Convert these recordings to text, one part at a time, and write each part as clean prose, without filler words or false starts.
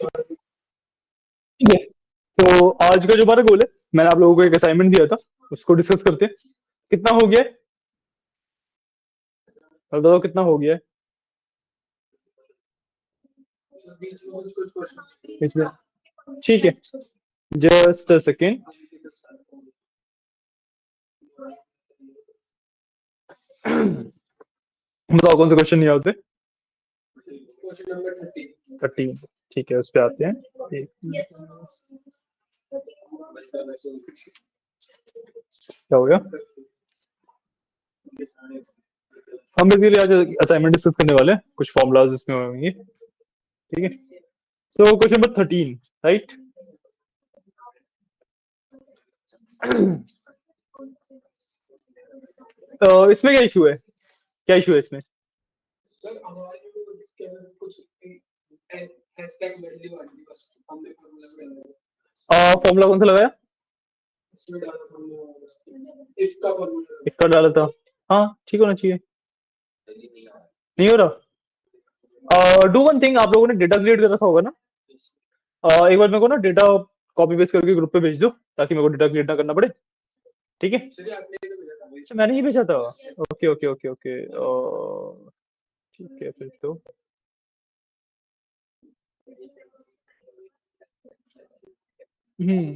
ठीक है, तो आज का जो हमारा गोल है, मैंने आप लोगों को एक असाइनमेंट दिया था, उसको डिस्कस करते हैं। कितना हो गया है? बताओ कितना हो गया है इसमें? ठीक है, जस्ट अ सेकेंड। बताओ कौन से क्वेश्चन नहीं आते? 30। ठीक है, उस पे आते हैं। क्या हो गया? हम बेसिकली आज असाइनमेंट डिस्कस करने वाले हैं, कुछ फॉर्मूलाज इसमें होंगे। ठीक है, सो क्वेश्चन नंबर 13, राइट? तो इसमें क्या इशू है? क्या इशू है इसमें? फॉर्मूला कौन सा लगाया? इसका डाला था। हाँ, ठीक होना चाहिए। नहीं हो रहा? डू वन थिंग, आप लोगों ने डेटा क्रिएट कर रखा होगा ना? एक बार मेरे को ना डेटा कॉपी पेस्ट करके ग्रुप पे भेज दो, ताकि मेरे को डेटा क्रिएट ना करना पड़े। ठीक है, अच्छा मैंने ही भेजा था। ओके ओके ओके ओके, ठीक है फिर तो। हम्म,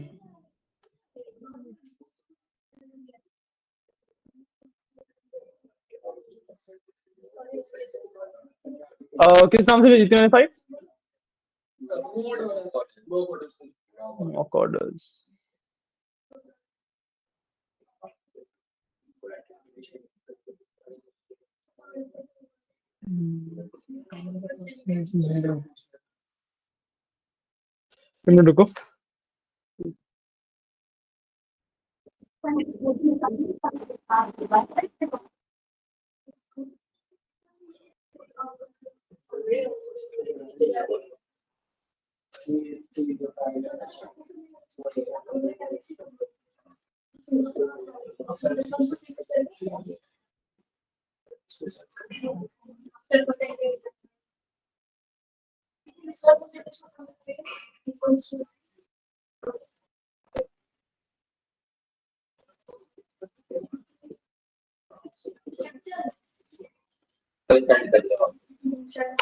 किस नाम से भेजी थी मैंने फाइल? Mock orders. रुको।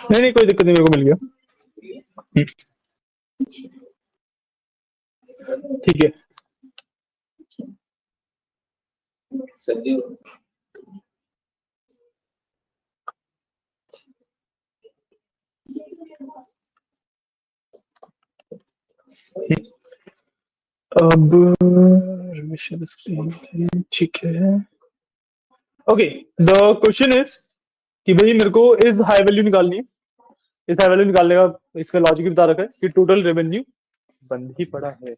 नहीं नहीं, कोई दिक्कत नहीं, मेरे को मिल गया। ठीक है। अब revision screen, ठीक है। ओके, द क्वेश्चन इज कि भाई मेरे को इस हाई वैल्यू निकालनी है। इस हाई वैल्यू निकालने का इसका लॉजिक बता रखा है कि टोटल रेवेन्यू बंद ही पड़ा है।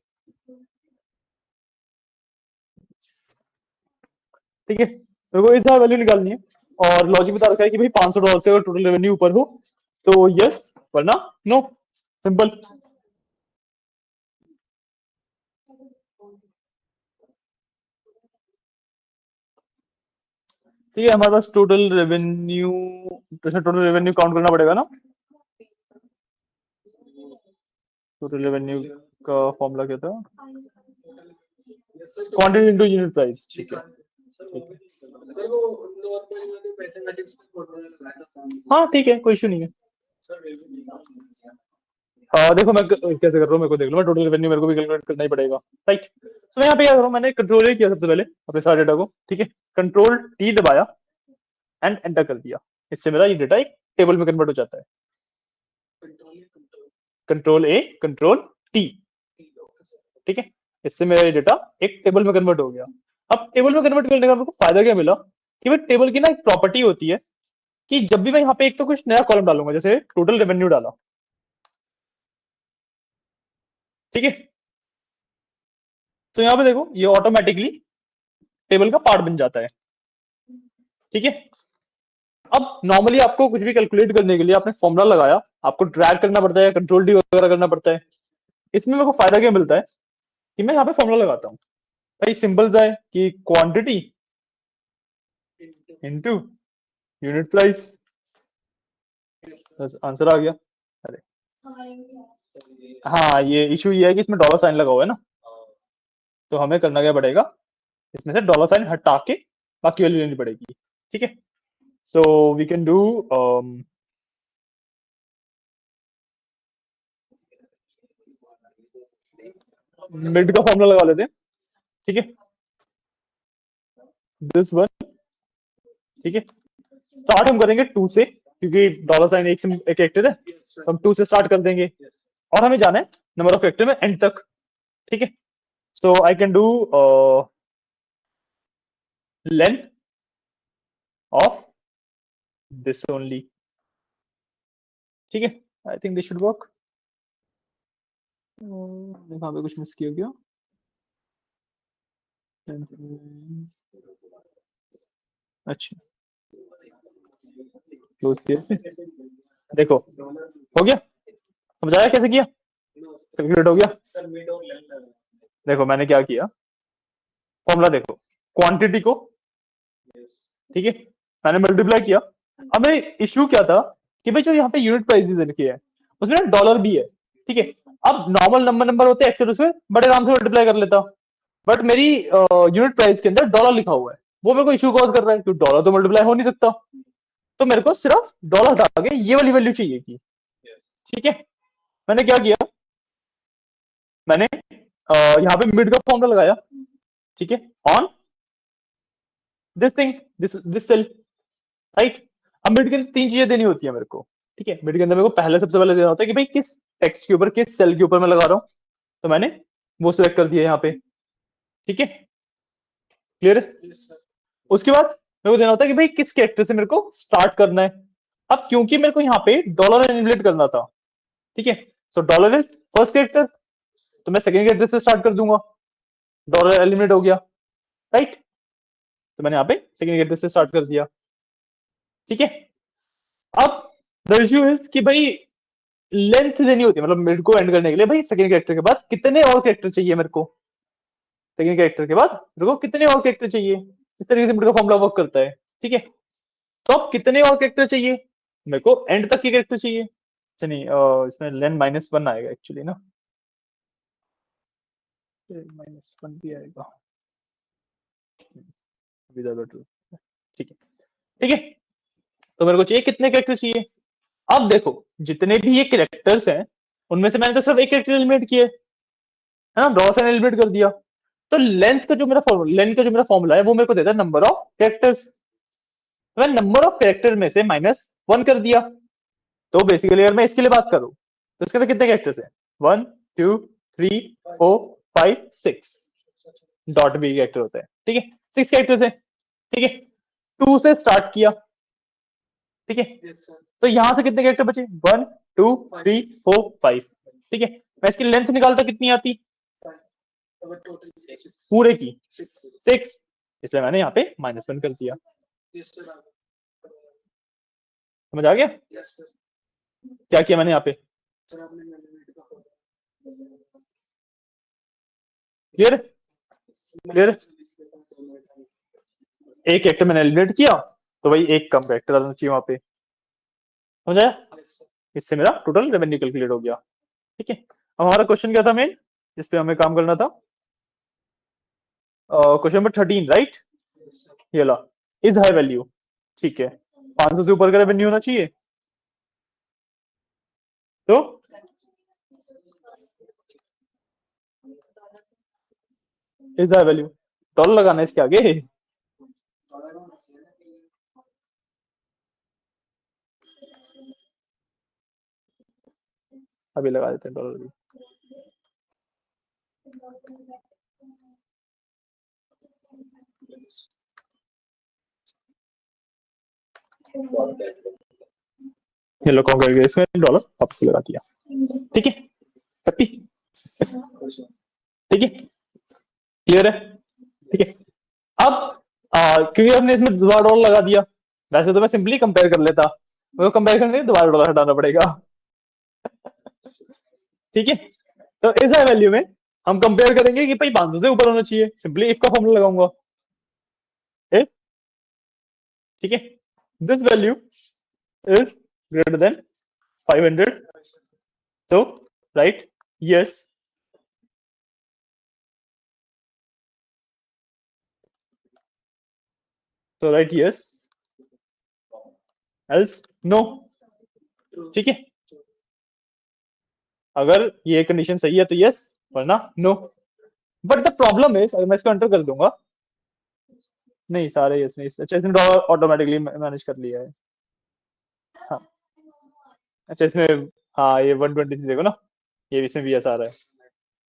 ठीक है, मेरे को इस हाई वैल्यू निकालनी है, और लॉजिक बता रखा है कि भाई $500 से अगर टोटल रेवेन्यू ऊपर हो तो यस, वरना नो। सिंपल। ठीक है, हमारे पास total revenue, total revenue count करना पड़ेगा ना। टोटल रेवेन्यू का फॉर्मूला क्या था? Quantity into unit price. ठीक है, ठीक है। हाँ ठीक है, कोई इशू नहीं है। देखो मैं कैसे कर रहा हूँ, मेरे को देख लो, मैं टोटल रेवेन्यू मेरे को भी कैलकुलेट करना ही पड़ेगा, राइट? तो मैं यहाँ पे क्या कर रहा हूँ, मैंने कंट्रोल किया सबसे पहले अपने सारे डेटा को। ठीक है, कंट्रोल टी दबाया एंड एंटर कर दिया। इससे मेरा ये डेटा एक टेबल में कन्वर्ट हो जाता है। कंट्रोल ए, कंट्रोल टी। ठीक है, इससे मेरा ये डेटा एक टेबल में कन्वर्ट हो गया। अब टेबल में कन्वर्ट करने का मेरे को फायदा क्या मिला कि भाई टेबल की ना एक प्रॉपर्टी होती है कि जब भी मैं यहाँ पे एक तो कुछ नया कॉलम डालूंगा, जैसे टोटल रेवेन्यू डाला, ठीक है, तो यहाँ पे देखो ये ऑटोमेटिकली टेबल का पार्ट बन जाता है। ठीक है, अब नॉर्मली आपको कुछ भी कैलकुलेट करने के लिए आपने फॉर्मूला लगाया, आपको ड्रैग करना पड़ता है, कंट्रोल डी वगैरह करना पड़ता है। इसमें मेरे को फायदा क्या मिलता है कि मैं यहाँ पे फॉर्मूला लगाता हूँ, भाई सिंपल सा है कि क्वांटिटी इनटू यूनिट प्राइस, बस आंसर आ गया। अरे हाँ, ये इशू ये है कि इसमें डॉलर साइन लगा हुआ है ना, तो हमें करना क्या पड़ेगा, इसमें से डॉलर साइन हटा के बाकी वैल्यू लेनी पड़ेगी। ठीक है, so we can do mid का फॉर्मूला लगा लेते हैं। ठीक है, दिस वन। ठीक है, स्टार्ट हम करेंगे टू से, क्योंकि डॉलर साइन एक से एक कैरेक्टर है, तो हम टू से स्टार्ट कर देंगे और हमें जाना है नंबर ऑफ कैरेक्टर में एंड तक। ठीक है, so I can do length of this only. ठीक है, I think this should work. यहाँ पे कुछ मिस किया गया। अच्छा, क्लोज किया से देखो, हो गया, समझ आया कैसे किया, कैलकुलेट हो गया। देखो मैंने क्या किया, फॉर्मूला देखो, क्वांटिटी को, ठीक है, मैंने मल्टीप्लाई किया। अब मेरे इश्यू क्या था कि भाई जो यहाँ पे यूनिट प्राइसेस लिखी है उसमें डॉलर भी है। ठीक है, अब नॉर्मल नंबर नंबर होते एक्सेल उसमें बड़े आराम से मल्टीप्लाई कर लेता, बट मेरी यूनिट प्राइस के अंदर डॉलर लिखा हुआ है, वो मेरे को इशू कॉज कर रहा है क्योंकि डॉलर तो मल्टीप्लाई हो नहीं सकता, तो मेरे को सिर्फ डॉलर हटा के ये वाली वैल्यू चाहिए थी। ठीक है, मैंने क्या किया, मैंने यहाँ पे मिड का फॉर्मूला लगाया। ठीक है, on this thing, this cell, right. अब मिड के अंदर तीन चीजें देनी होती है मेरे को। ठीक है, मिड के अंदर मेरे को पहले सबसे पहले देना होता है कि भाई किस टेक्स्ट के ऊपर, किस सेल के ऊपर मैं लगा रहा हूँ, तो मैंने वो सिलेक्ट कर दिया यहाँ पे। ठीक है, क्लियर है। उसके बाद मेरे को देना होता है कि भाई किस कैरेक्टर से मेरे को स्टार्ट करना है। अब क्योंकि मेरे को यहाँ पे डॉलर एनिमेट करना था, ठीक है, सो डॉलर इज फर्स्ट कैरेक्टर, तो मैं सेकंड कैरेक्टर से स्टार्ट कर दूंगा, डॉलर एलिमिनेट हो गया, राइट, तो मैंने यहाँ पे सेकंड कैरेक्टर से स्टार्ट कर दिया। ठीक है, अब द इश्यू इज कि भाई लेंथ देनी होती है, मतलब मिड को एंड करने के लिए भाई सेकंड कैरेक्टर के बाद कितने और कैरेक्टर चाहिए मेरे को, सेकंड कैरेक्टर के बाद मेरे को कितने और कैरेक्टर चाहिए, इस तरीके से मिड का फॉर्मूला वर्क करता है। ठीक है, तो अब कितने और कैरेक्टर चाहिए, मेरे को एंड तक के कैरेक्टर चाहिए। अच्छा नहीं, इसमें लेन माइनस वन आएगा एक्चुअली ना, माइनस वन भी आएगा, ठीक है। ठीक है, तो मेरे को चाहिए कितने कैरेक्टर चाहिए। अब देखो जितने भी ये कैरेक्टर्स हैं उनमें से मैंने तो सिर्फ एक कैरेक्टर एलिमिनेट किए, है ना, ड्रॉ से एलिमिनेट कर दिया, तो लेंथ का जो मेरा फॉर्मूला है वो मेरे को देता है नंबर ऑफ कैरेक्टर्स, तो मैं नंबर ऑफ कैरेक्टर में से माइनस वन कर दिया। तो बेसिकली अगर मैं इसके लिए बात करूं तो इसके अंदर कितने कैरेक्टर्स हैं, one two three four five six, dot B character होता है। ठीक है, सिक्स कैरेक्टर्स है। ठीक है, टू से स्टार्ट किया। ठीक है, तो यहां से कितने कैरेक्टर बचे, one two three four five. ठीक है, मैं इसकी लेंथ निकालता कितनी आती, पूरे की सिक्स, इसलिए मैंने यहाँ पे माइनस वन कर दिया। समझ आ गया क्या किया मैंने यहाँ पे, क्लियर, क्लियर। एक कैरेक्टर मैंने एलिमिनेट किया, तो भाई एक कम कैरेक्टर आना चाहिए वहां पे, समझ आया, इससे मेरा टोटल रेवेन्यू कैलकुलेट हो गया। ठीक है, अब हमारा क्वेश्चन क्या था मेन, जिस पे हमें काम करना था, क्वेश्चन नंबर 13, राइट, ये ला, इज हाई वैल्यू। ठीक है, 500 से ऊपर का रेवेन्यू होना चाहिए, तो इज हाई वैल्यू, डॉलर लगाना है इसके आगे, अभी लगा देते हैं डॉलर भी। ये लो कॉम करके इसमें डॉलर आपको लगा दिया। ठीक है, हैप्पी, ठीक है, क्लियर है। ठीक है, अब क्योंकि हमने इसमें दोबारा डॉलर लगा दिया, वैसे तो मैं सिंपली कंपेयर कर लेता, वो कंपेयर करने के लिए दोबारा डॉलर हटाना पड़ेगा। ठीक है, तो इस वैल्यू में हम कंपेयर करेंगे कि भाई 500 से ऊपर होना चाहिए, सिंपली इफ का फॉर्मूला लगाऊंगा, ठीक है, this value is greater than 500, so right? Yes. तो राइट यस, एल्स नो। ठीक है, अगर ये कंडीशन सही है तो यस, वरना no. But the problem is, अगर मैं इसको एंटर कर दूंगा, नहीं सारे यस नहीं। अच्छा, इसने डॉलर ऑटोमेटिकली मैनेज कर लिया है। हाँ, अच्छा इसमें, हाँ ये 120 देखो ना, ये इसमें भी ऐसा आ रहा है,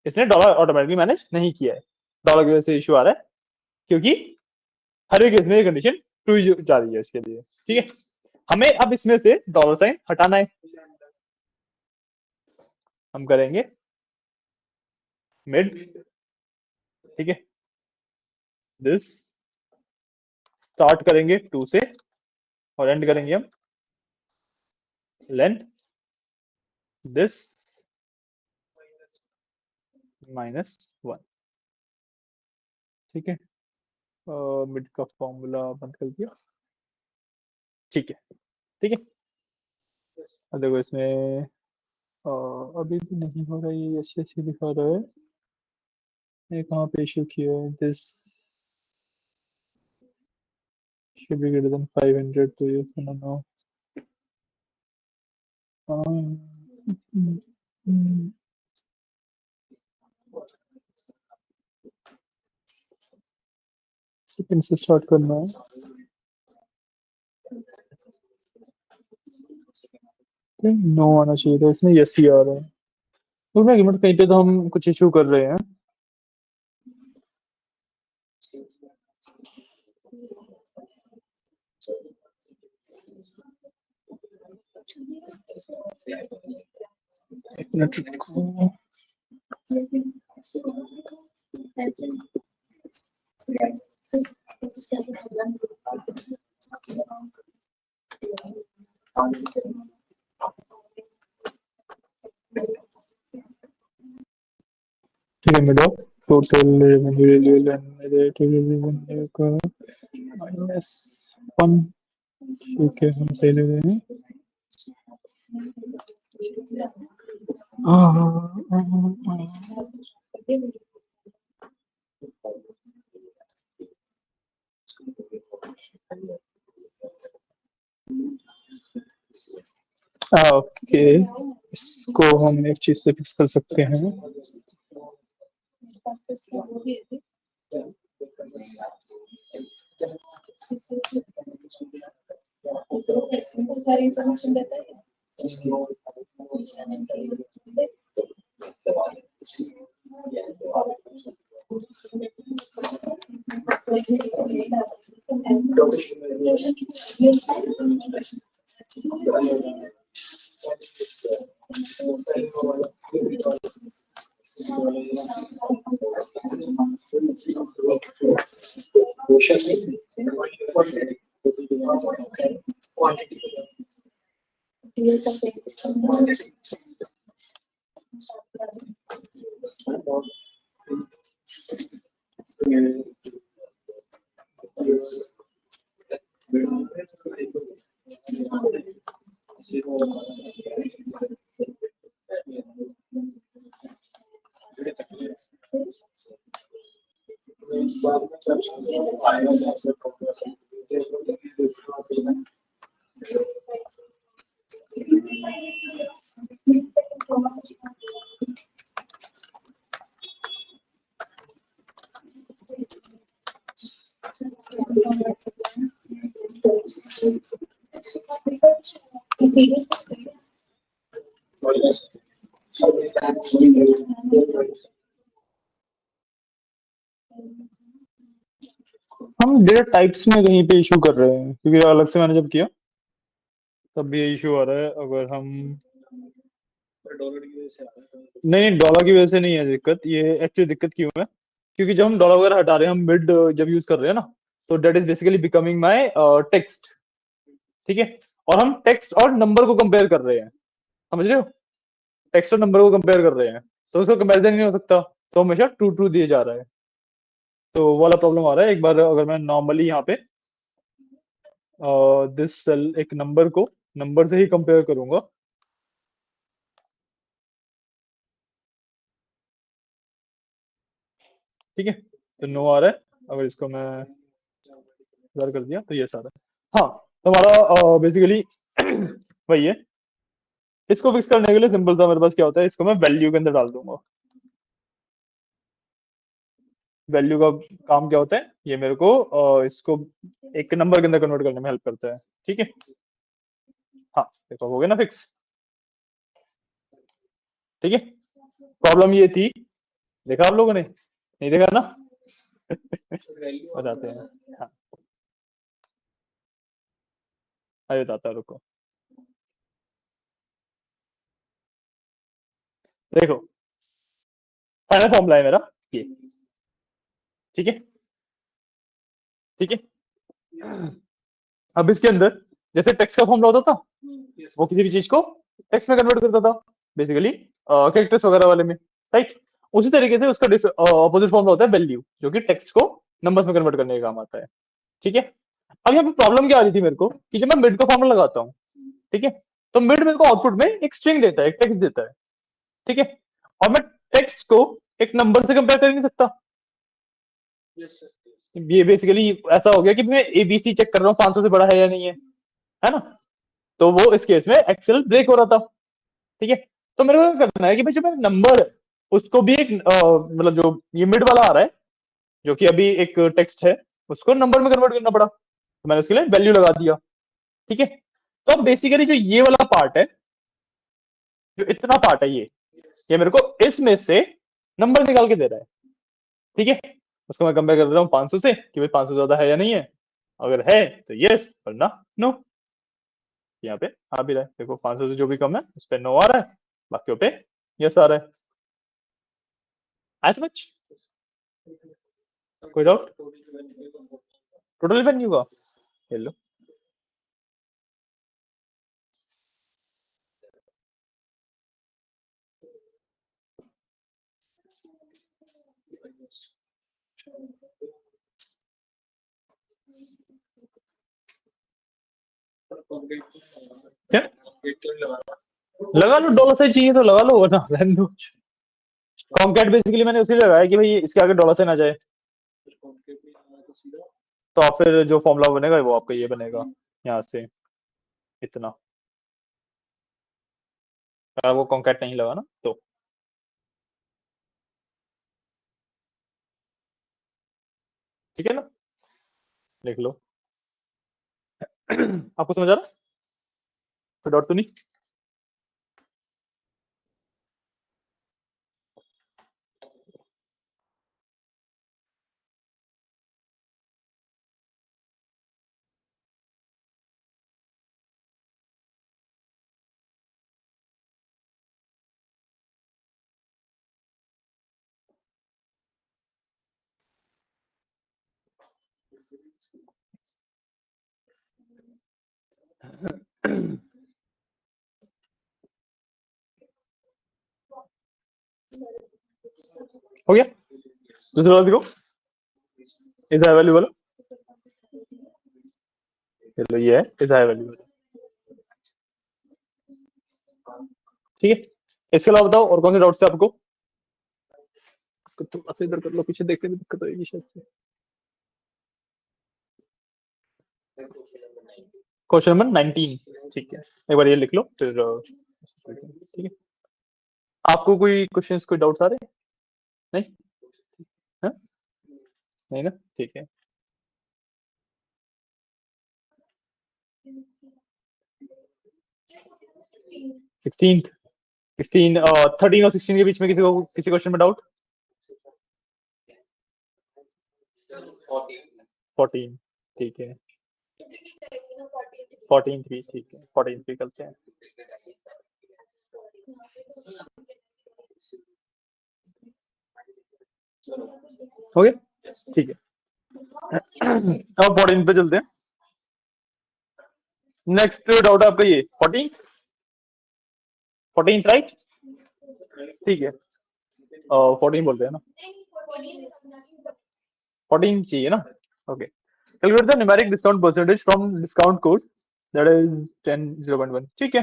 इसने डॉलर ऑटोमेटिकली मैनेज नहीं किया है। डॉलर की वजह से इशू आ रहा है, क्योंकि हर एक केस में ये कंडीशन ट्रू जा रही है इसके लिए। ठीक है, हमें अब इसमें से डॉलर साइन हटाना है। हम करेंगे मिड, ठीक है, दिस, स्टार्ट करेंगे 2 से और एंड करेंगे हम लेंथ दिस -1। ठीक है, मिड का फॉर्मूला बंद कर दिया। ठीक है, ठीक है। अब देखो इसमें अभी भी नहीं हो रहा है, ये अच्छे अच्छे दिखा रहा है। ये कहाँ पे इशू किया है? This should be greater than 500, तो ये सुना ना। सेकंड से स्टार्ट करना है। नो आना चाहिए था, इसमें यस ही आ रहा है। तो मैं मतलब कहीं पे तो हम कुछ इशू कर रहे हैं। एक मिनट रुको। ठीक है, मिडो टोटल रेवेन्यू का -1। ठीक है, हम सही ले रहे हैं। ओके, इसको हम एक चीज से फिक्स कर सकते हैं। हम डेटा टाइप्स में कहीं पे इशू कर रहे हैं, क्योंकि अलग से मैंने जब किया तब भी ये इशू आ रहा है। अगर हम नहीं, डॉलर की वजह से नहीं है दिक्कत, ये एक्चुअली दिक्कत क्यों है, क्योंकि जब हम डॉलर वगैरह हटा रहे हैं, हम मिड जब यूज कर रहे हैं ना, तो date is basically becoming my text. ठीक है, और हम टेक्स्ट और नंबर को कंपेयर कर रहे हैं, समझ रहे हो? टेक्स्ट और नंबर को कंपेयर कर रहे हैं, तो उसका कंपैरिजन नहीं हो सकता, तो हमेशा ट्रू ट्रू दिए जा रहा है। तो वो वाला प्रॉब्लम आ रहा है। एक बार अगर मैं नॉर्मली यहाँ पे दिस सेल एक नंबर को नंबर से ही कंपेयर करूंगा, ठीक है, तो नो आ रहा है। अगर इसको मैं इधर कर दिया तो ये सारा है। हाँ, तो हमारा बेसिकली वही है। इसको फिक्स करने के लिए सिंपल सा मेरे पास क्या होता है, इसको मैं वैल्यू के अंदर डाल दूंगा। वैल्यू का काम क्या होता है, ये मेरे को इसको एक नंबर के अंदर कन्वर्ट करने में हेल्प करता है। ठीक है, हाँ देखो हो गया ना फिक्स। ठीक है, प्रॉब्लम ये थी, देखा आप लोगों ने, नहीं देखा ना? बताते हैं। हाँ, अरे बताता हूँ, रुको। देखो, फाइनल फॉर्मूला है मेरा ये। ठीक है, ठीक है। अब इसके अंदर जैसे टेक्स्ट का फॉर्मूला होता था, वो किसी भी चीज को टेक्स्ट में कन्वर्ट करता था बेसिकली, कैरेक्टर्स वगैरह वाले में, राइट? उसी तरीके से उसका ऑपोजिट फॉर्मूला होता है वैल्यू, जो कि टेक्स्ट को नंबर्स में कन्वर्ट करने का काम आता है। ठीक है, अब यहाँ पे प्रॉब्लम क्या आ रही थी मेरे को, कि जब मैं मिड का फॉर्मूला लगाता हूँ, ठीक है, तो मिड मेरे को आउटपुट में एक स्ट्रिंग देता है, एक टेक्स्ट देता है। ठीक है, और मैं टेक्स्ट को एक नंबर से कंपेयर कर नहीं सकता। ये बेसिकली ऐसा हो गया कि मैं एबीसी चेक कर रहा हूँ 500 से बड़ा है या नहीं है ना? तो वो इस केस में एक्सेल ब्रेक हो रहा था। ठीक है, तो मेरे को क्या करना है कि भाई जो मेरा नंबर है उसको भी एक मतलब जो ये मिड वाला आ रहा है, जो कि अभी एक टेक्स्ट है, उसको नंबर में कन्वर्ट करना पड़ा, तो मैंने उसके लिए वैल्यू लगा दिया। ठीक है, तो अब बेसिकली जो ये वाला पार्ट है, जो इतना पार्ट है ये मेरे को इसमें से नंबर निकाल के दे रहा है। ठीक है, उसको मैं कंपेयर कर रहा हूँ 500 से, कि भाई 500 ज्यादा है या नहीं है। अगर है तो यस, वरना नो। यहाँ पे आ भी रहा है, देखो 500 से जो भी कम है उस पर नो आ रहा है, बाकियों पे यस आ रहा है। एज मच, कोई डाउट? टोटल वेन्यू का हेलो, क्या लगा लो, डॉलर साइन चाहिए तो लगा लो, वरना रहने दो। कॉन्कैट बेसिकली मैंने उसी लगाया कि भाई इसके आगे डॉलर साइन आ जाए, तो फिर जो फॉर्मूला बनेगा वो आपका ये बनेगा यहाँ से इतना। अगर वो कॉन्कैट नहीं लगा ना तो ठीक है ना, लिख लो। आपको समझ आ रहा है? कोई डाउट तो नहीं? हो गया, दूसरा वाला देखो, इज हाई वैल्यू वाला, चलो ये है इज हाई वैल्यू वाला। ठीक है, इसके अलावा बताओ और कौन से डाउट्स है आपको? इसको थोड़ा सा इधर कर लो, पीछे देखने में दिक्कत होगी शायद से। क्वेश्चन नंबर 19, ठीक है, एक बार ये लिख लो फिर ठीक है। आपको कोई क्वेश्चंस, कोई डाउट्स आ रहे हैं? नहीं, हाँ? नहीं ना, ठीक है। 16, 16 13 और 16 के बीच में किसी को किसी क्वेश्चन में डाउट? 14, ठीक है। 14 3, ठीक है, 14 3 करते हैं। हो गया, ठीक है। अब 14 पे चलते हैं। नेक्स्ट डाउट आपका ये 14, 14 राइट, ठीक है। 14 बोलते हैं ना, 14 चाहिए ना, okay. Calculate the numeric discount percentage from discount code, that is 10 0.1, ठीक है।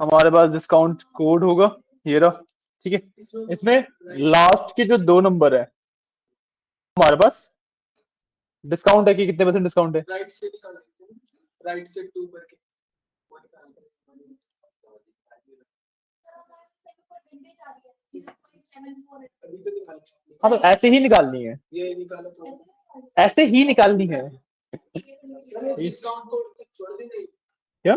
हमारे पास डिस्काउंट कोड होगा, ये रहा। ठीक है, इसमें लास्ट के जो दो नंबर है हमारे पास डिस्काउंट है कि कितने परसेंट डिस्काउंट है? राइट से 2 करके हाँ, तो ऐसे ही निकालनी है, ये निकालो तो ऐसे ही निकालनी है। डिस्काउंट कोड छोड़ दीजिए। क्या?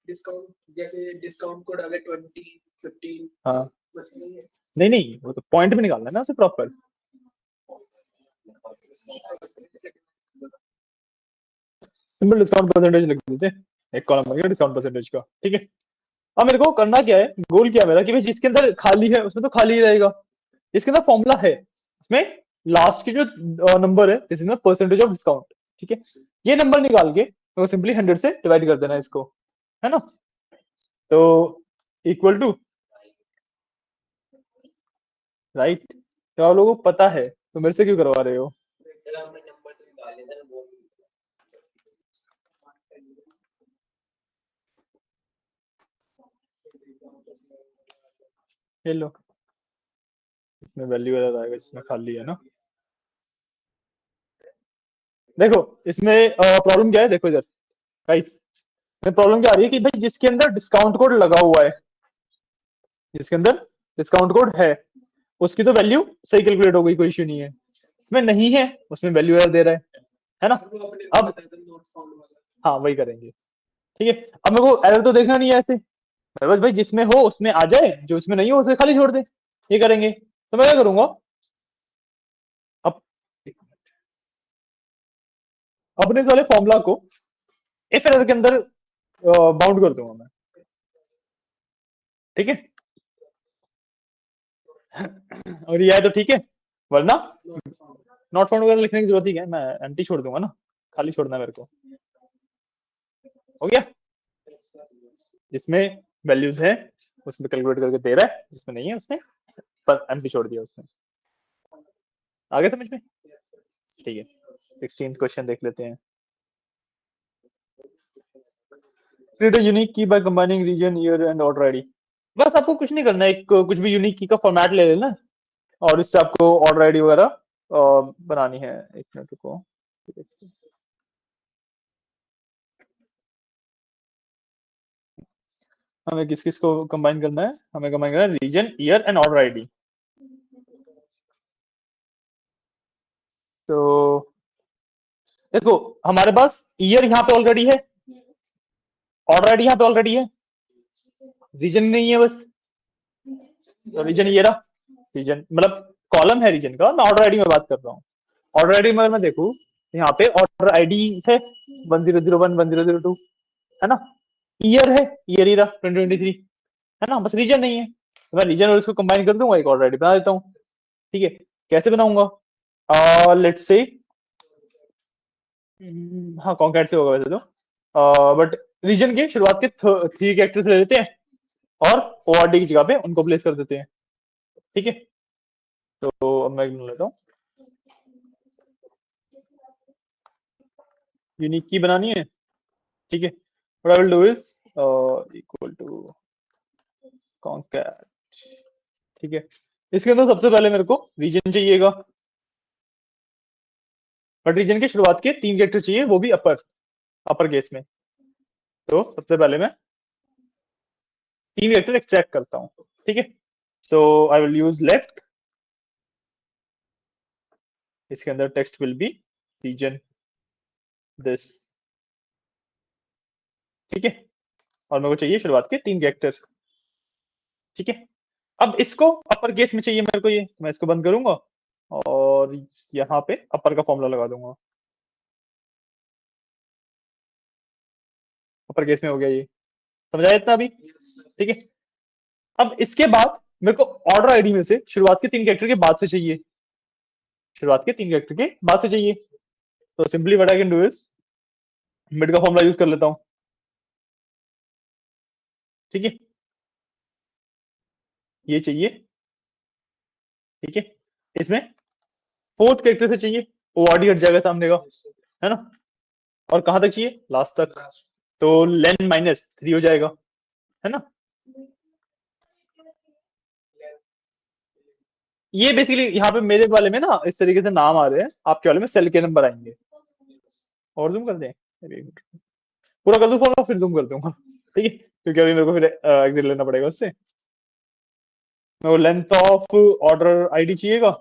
डिस्काउंट जैसे डिस्काउंट कोड अगर 20 15 हाँ, बच नहीं है। नहीं, वो तो पॉइंट में निकालना है ना उसे प्रॉपर। सिंपल डिस्काउंट परसेंटेज लिख देते हैं, एक कॉलम बन गया डिस्काउंट परसेंटेज का। ठीक है, अब मेरे को करना क्या है, गोल क्या है मेरा कि भाई जिसके अंदर खाली है उसमें तो खाली ही रहेगा, जिसके अंदर फॉर्मूला है उसमें लास्ट की जो नंबर है this is percentage of discount. ठीक है, ये नंबर निकाल के तो सिंपली 100 से डिवाइड कर देना है इसको, है ना? तो इक्वल टू, राइट? तो आप लोगों को पता है तो मेरे से क्यों करवा रहे हो? ये लो, इसमें वैल्यू अलग आएगा जिसमें खाली है ना। देखो इसमें प्रॉब्लम क्या है, देखो इधर गाइस, प्रॉब्लम क्या आ रही है कि भाई जिसके अंदर डिस्काउंट कोड लगा हुआ है, जिसके अंदर डिस्काउंट कोड है उसकी तो वैल्यू सही कैलकुलेट हो गई, कोई इश्यू नहीं है। इसमें नहीं है, उसमें वैल्यू एरर दे रहा है ना? अब हाँ वही करेंगे। ठीक है, अब मेरे को एरर तो देखना नहीं है ऐसे, बस भाई जिसमें हो उसमें आ जाए, जो उसमें नहीं हो उसे खाली छोड़ दे, ये करेंगे। तो मैं क्या करूंगा, अब अपने इस वाले फॉर्मूला को इफ एरर के अंदर बाउंड कर दूंगा मैं। ठीक है, और ये है तो ठीक है, वरना नॉट फाउंड वगैरह लिखने की जरूरत ही क्या है, मैं एम्प्टी छोड़ दूंगा ना, खाली छोड़ना है मेरे को। हो गया, जिसमें वैल्यूज है उसमें कैलकुलेट करके दे रहा है, जिसमें नहीं है उसने पर एम्प्टी छोड़ दिया उसने। आगे समझ में? ठीक है, 16th क्वेश्चन देख लेते हैं। Create a unique key by combining region year and order ID. बस आपको कुछ नहीं करना है, एक कुछ भी यूनिक की का फॉर्मेट ले लेना है, और इससे आपको ऑर्डर आईडी वगैरह बनानी है। एक मिनट को, हमें किस किस को कंबाइन करना है, हमें कंबाइन करना है region year and order ID. तो देखो हमारे पास ईयर यहाँ पे ऑलरेडी है, ऑर्डर आईडी यहाँ पे ऑलरेडी है, रीजन नहीं है बस, तो रीजन ये रहा, रीजन मतलब कॉलम है रीजन का, मैं ऑर्डर आईडी में बात कर रहा हूँ। ऑर्डर आईडी में अगर मैं देखूँ यहाँ पे ऑर्डर आईडी है 1001 1002, है ना? ईयर है, ईयर ही रहा 2023, है ना? बस रीजन नहीं है, तो मैं रीजन और इसको कंबाइन कर दूंगा, एक ऑर्डर आईडी बना देता हूँ। ठीक है, कैसे बनाऊंगा? लेट्स से हाँ कॉन्कैट से होगा वैसे तो, बट रीजन के शुरुआत के 3 कैरेक्टर्स ले लेते हैं और ओआरडी की जगह पे उनको प्लेस कर देते हैं। ठीक है, तो अब मैं गिन लेता हूँ, यूनिक की बनानी है। ठीक है, what I will do is equal to concat. ठीक है, इसके अंदर सबसे पहले मेरे को रीजन चाहिएगा, बट रीजन के शुरुआत के 3 कैरेक्टर चाहिए, वो भी अपर अपर केस में। तो सबसे पहले मैं 3 कैरेक्टर एक्सट्रैक्ट करता हूँ। ठीक है, so I will use left, इसके अंदर text will be region this. ठीक है, और मेरे को चाहिए शुरुआत के 3 कैरेक्टर। ठीक है, अब इसको अपर केस में चाहिए मेरे को, ये मैं इसको बंद करूंगा और यहाँ पे अपर का फॉर्मूला लगा दूंगा, अपर केस में हो गया ये, समझाया इतना अभी? ठीक है, अब इसके बाद मेरे को ऑर्डर आईडी में से शुरुआत के 3 कैरेक्टर के बाद से चाहिए, शुरुआत के 3 कैरेक्टर के बाद से चाहिए। तो simply what I can do is mid का फॉर्मूला यूज कर लेता हूँ। ठीक है, ये चाहिए। ठीक है, इसमें 4th कैरेक्टर से चाहिए, ओआरडी हट जाएगा सामने का, है ना? और कहां तक चाहिए, लास्ट तक, तो लेन -3 हो जाएगा, है ना? ये बेसिकली यहाँ पे मेरे वाले में ना इस तरीके से नाम आ रहे हैं, आपके वाले में सेल के नंबर आएंगे। और जूम कर दें, अरे एक मिनट। पूरा कर दूं फॉलो, फिर जूम कर दूंगा, ठीक है, क्योंकि अभी मेरे को फिर एग्जिट लेना पड़ेगा उससे। मेरे को लेंथ ऑफ ऑर्डर आईडी चाहिएगा।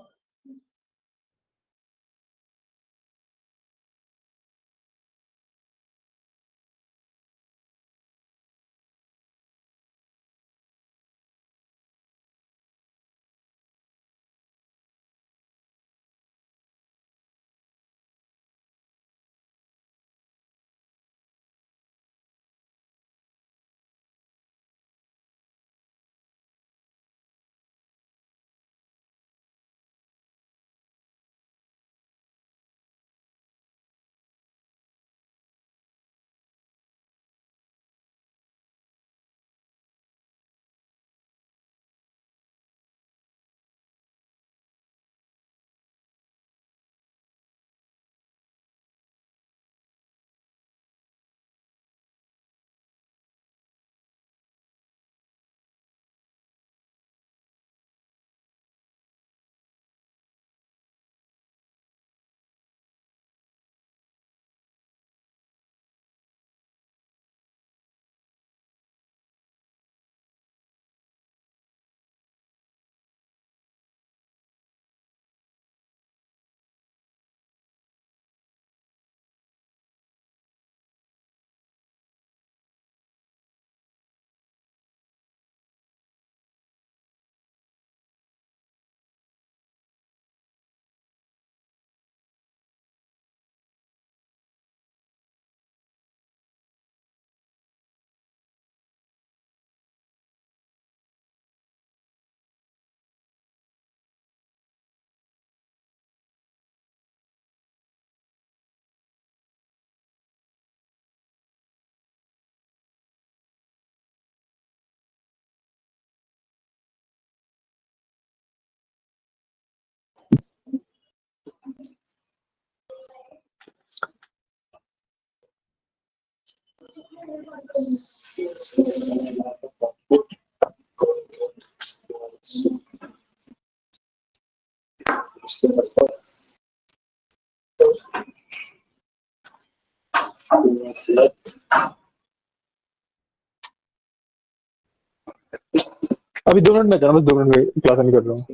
अभी 2 मिनट में जाना, बस 2 मिनट में क्लास नहीं कर रहा हूँ।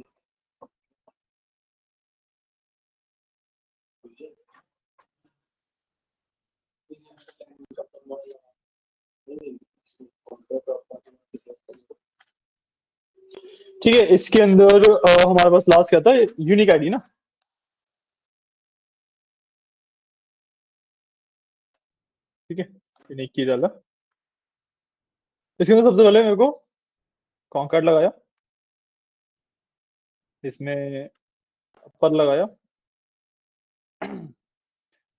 ठीक है, इसके अंदर हमारे पास लास्ट क्या था, यूनिक आईडी ना। ठीक है, यूनिक की डाला। इसके अंदर सबसे पहले मेरे को कॉन्कैट लगाया, इसमें पर लगाया।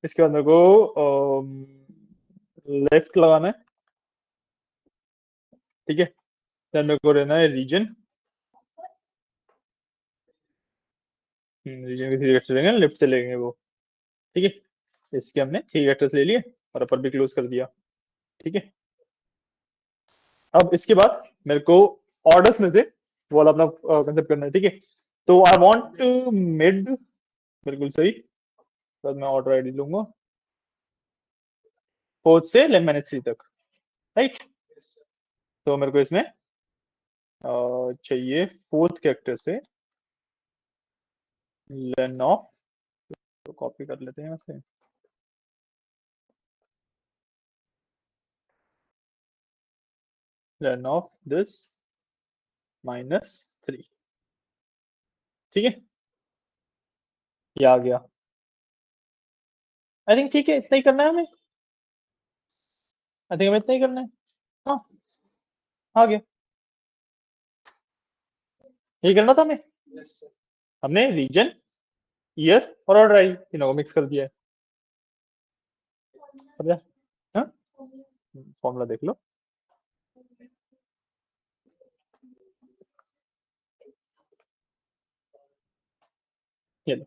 इसके बाद मेरे को लेफ्ट लगाना है, ठीक है। देन मेरे को रहना है रीजन, रीजन के 3 वेक्टर लेंगे, लेफ्ट से लेंगे वो, ठीक है। इसके हमने 3 वेक्टर्स ले लिए और अपर भी क्लोज कर दिया, ठीक है। अब इसके बाद मेरे को ऑर्डर्स में से वो वाला अपना कंसेप्ट करना है, ठीक है। तो आई वांट मिड, बिल्कुल सही। बाद मैं ऑर्डर आईडी लूंगा 4 से -3 तक, राइट। तो मेरे को इसमें चाहिए 4th कैरेक्टर से लेन ऑफ, तो कॉपी कर लेते हैं यहाँ से। लेन ऑफ दिस -3, ठीक है, ये आ गया। आई थिंक ठीक है, इतना ही करना है हमें। आई थिंक हमें इतना ही करना है। हाँ, आ गया। यही करना था हमें। हमने रीजन, ईयर और ऑर्डर आई तीनों को मिक्स कर दिया है। समझा? हाँ, फॉर्मूला देख लो। ये लो।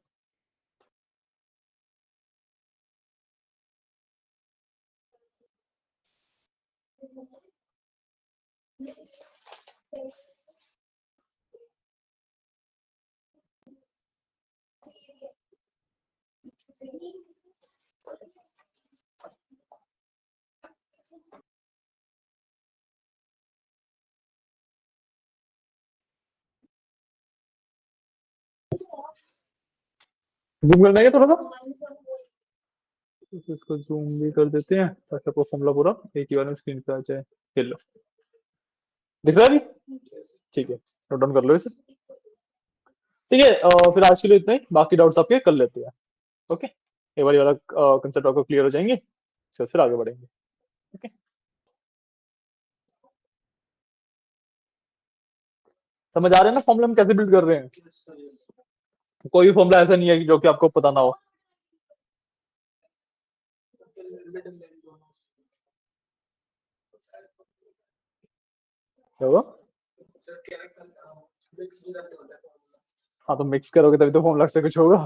जूम करना है क्या थोड़ा सा? इसको जूम भी कर देते हैं ताकि आपको फॉर्मूला पूरा एक ही बार में स्क्रीन पे आ जाए। ये लो, दिख रहा है अभी? ठीक है, नोट डाउन कर लो इसे। ठीक है, फिर आज के लिए इतना ही, बाकी डाउट्स आपके कर लेते हैं। ओके, एक बार ये वाला कंसेप्ट आपको क्लियर हो जाएंगे, इसके बाद फिर आगे बढ़ेंगे। ओके, समझ आ रहे हैं ना फॉर्मूला हम कैसे बिल्ड कर रहे हैं? कोई भी फॉर्मूला ऐसा नहीं है कि जो कि आपको पता ना हो। क्या हुआ? सर क्या मिक्स भी करके होता है हाँ, तो मिक्स करोगे तभी तो फॉर्मूला से कुछ होगा,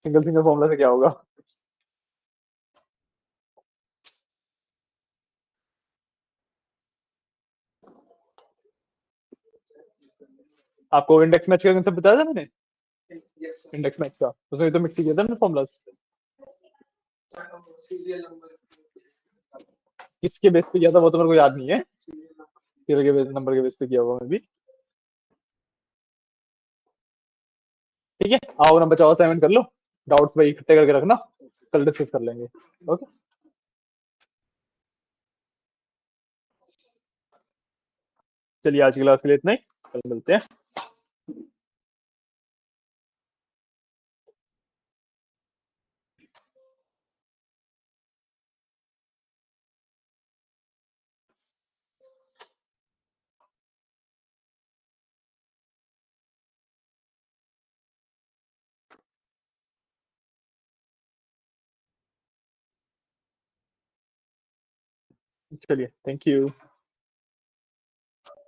सिंगल सिंगल फॉर्मूला से क्या होगा? आपको इंडेक्स मैच का कंसेप्ट बताया था मैंने? यस इंडेक्स मैच का, उसमें तो मिक्स ही किया था ना फॉर्मूलाज। सीरियल नंबर किसके बेस पे किया था वो तो मेरे को याद नहीं है, सीरियल नंबर सीरियल के बेस नंबर के बेस पे किया हुआ मैं भी। ठीक है, आओ ना बचाओ, असाइनमेंट कर लो, डाउट्स भाई इकट्ठे करके रखना, कल डिस्कस कर लेंगे। ओके, चलिए आज की क्लास के लिए इतना ही, कल मिलते हैं। चलिए, थैंक यू।